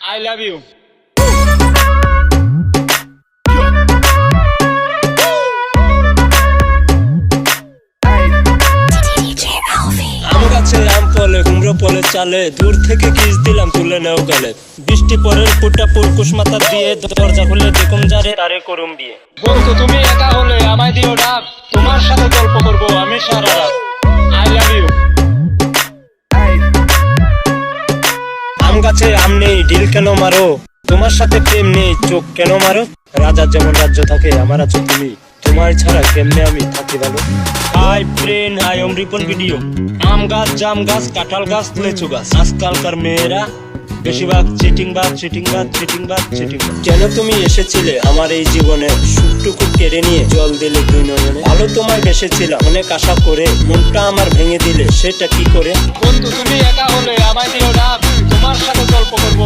I love you. আম গাছে আম ফলে কুমড়ো ফলে চালে দূর থেকে কিস দিলাম তুলে নেও গেলে বৃষ্টি পরের ফুটা পুরকুশ মাথা দিয়ে দরজা খুলে দেখুম যারে তারে করুম বিয়ে। বন্ধু তুমি একা হলে আমায় দিও ডাক, তোমার সাথে গল্প করবো আমি সারা রাত। I love you. আম গাছে আম নেই ঢিল কেন মারো, তোমার সাথে প্রেম নেই চোখ কেন মারো। রাজার যেমন রাজ্য থাকে আমার আছো তুমি, তোমার ছাড়া কেমনে আমি থাকি ভালো। Hi friend, hi Ripon video. আম গাছ, জাম গাছ, কাঁঠাল গাছ, লিচু গাছ। আজকালকার মেয়েরা বেশিরভাগ চিটিংবাজ। কেন তুমি এসেছিলে আমার এই জীবনে, সুখটুকু কেড়ে নিয়ে জল দিলে দুই নয়নে। ভালো তোমায় বেসেছিলাম অনেক আশা করে, মনটা আমার ভেঙে দিলে সেটা কি করে। বন্ধু তুমি একা হলে আমায় দিও ডাক, তোমার সাথে গল্প করবো